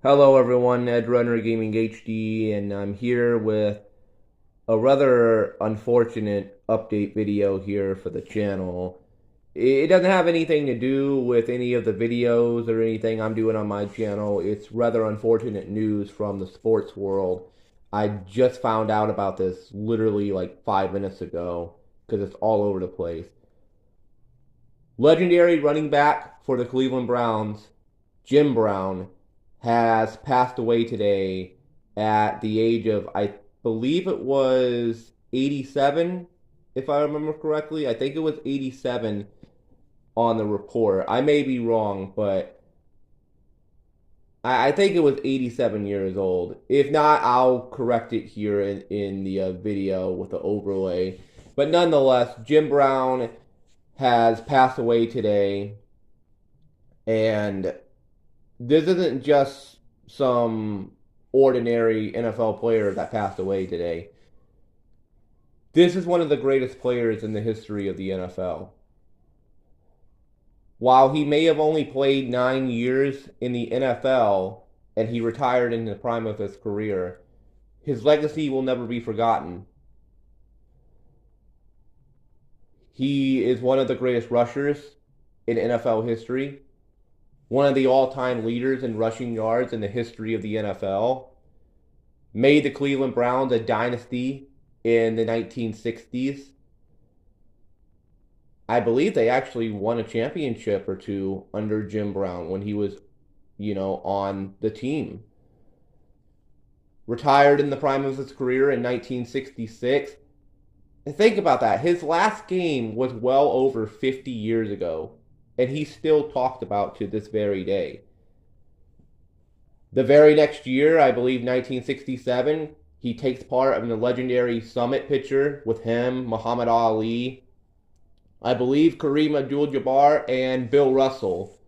Hello everyone, Ed Runner Gaming HD, and I'm here with a rather unfortunate update video here for the channel. It doesn't have anything to do with any of the videos or anything I'm doing on my channel. It's rather unfortunate news from the sports world. I just found out about this literally like 5 minutes ago because it's all over the place. Legendary running back for the Cleveland Browns, Jim Brown, has passed away today at the age of, I believe it was 87, if I remember correctly. I think it was 87 on the report. I may be wrong, but I think it was 87 years old. If not, I'll correct it here in the video with the overlay. But nonetheless, Jim Brown has passed away today, and this isn't just some ordinary NFL player that passed away today. This is one of the greatest players in the history of the NFL. While he may have only played 9 years in the NFL and he retired in the prime of his career, his legacy will never be forgotten. He is one of the greatest rushers in NFL history, one of the all-time leaders in rushing yards in the history of the NFL, made the Cleveland Browns a dynasty in the 1960s. I believe they actually won a championship or two under Jim Brown when he was, on the team. Retired in the prime of his career in 1966. And think about that. His last game was well over 50 years ago, and he's still talked about to this very day. The very next year, I believe 1967, he takes part in the legendary summit picture with him, Muhammad Ali, I believe Kareem Abdul-Jabbar, and Bill Russell.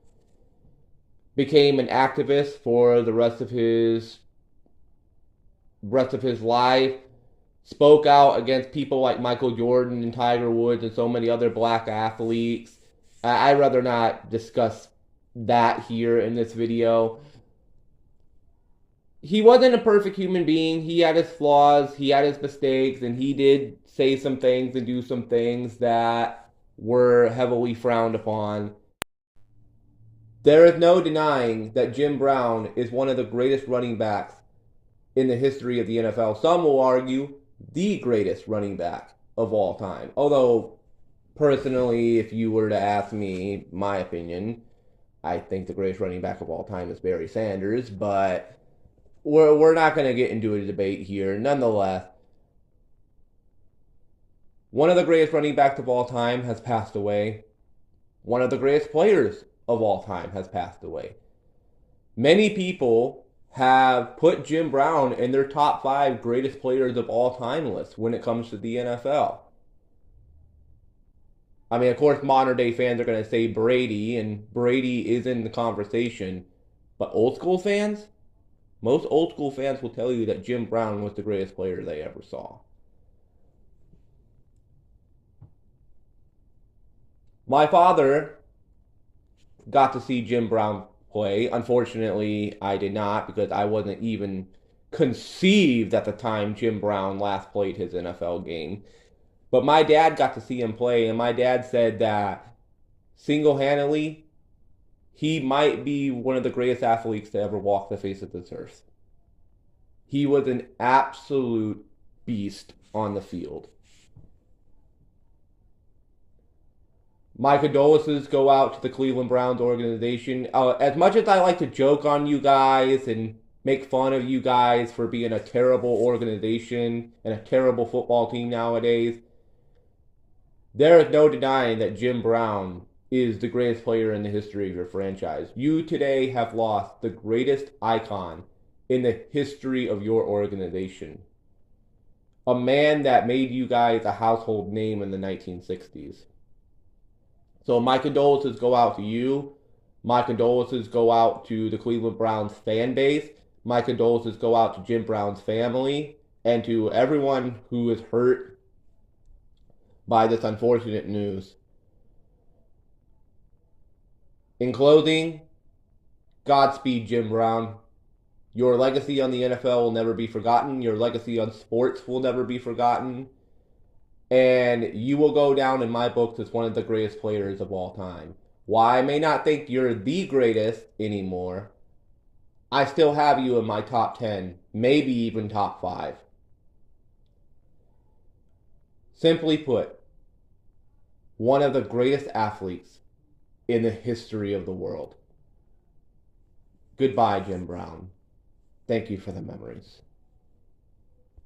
Became an activist for the rest of his life. Spoke out against people like Michael Jordan and Tiger Woods and so many other black athletes. I'd rather not discuss that here in this video. He wasn't a perfect human being. He had his flaws, he had his mistakes, and he did say some things and do some things that were heavily frowned upon. There is no denying that Jim Brown is one of the greatest running backs in the history of the NFL. Some will argue the greatest running back of all time. Although, personally, if you were to ask me my opinion, I think the greatest running back of all time is Barry Sanders, but we're not going to get into a debate here. Nonetheless, one of the greatest running backs of all time has passed away. One of the greatest players of all time has passed away. Many people have put Jim Brown in their top 5 greatest players of all time list when it comes to the NFL. I mean, of course, modern day fans are going to say Brady, and Brady is in the conversation. But old school fans, most old school fans will tell you that Jim Brown was the greatest player they ever saw. My father got to see Jim Brown play. Unfortunately, I did not because I wasn't even conceived at the time Jim Brown last played his NFL game. But my dad got to see him play, and my dad said that single handedly, he might be one of the greatest athletes to ever walk the face of this earth. He was an absolute beast on the field. My condolences go out to the Cleveland Browns organization. As much as I like to joke on you guys and make fun of you guys for being a terrible organization and a terrible football team nowadays, there is no denying that Jim Brown is the greatest player in the history of your franchise. You today have lost the greatest icon in the history of your organization. A man that made you guys a household name in the 1960s. So my condolences go out to you. My condolences go out to the Cleveland Browns fan base. My condolences go out to Jim Brown's family and to everyone who is hurt by this unfortunate news. In closing, Godspeed, Jim Brown. Your legacy on the NFL will never be forgotten. Your legacy on sports will never be forgotten. And you will go down in my books as one of the greatest players of all time. While I may not think you're the greatest anymore, I still have you in my top 10, maybe even top 5. Simply put, one of the greatest athletes in the history of the world. Goodbye, Jim Brown. Thank you for the memories.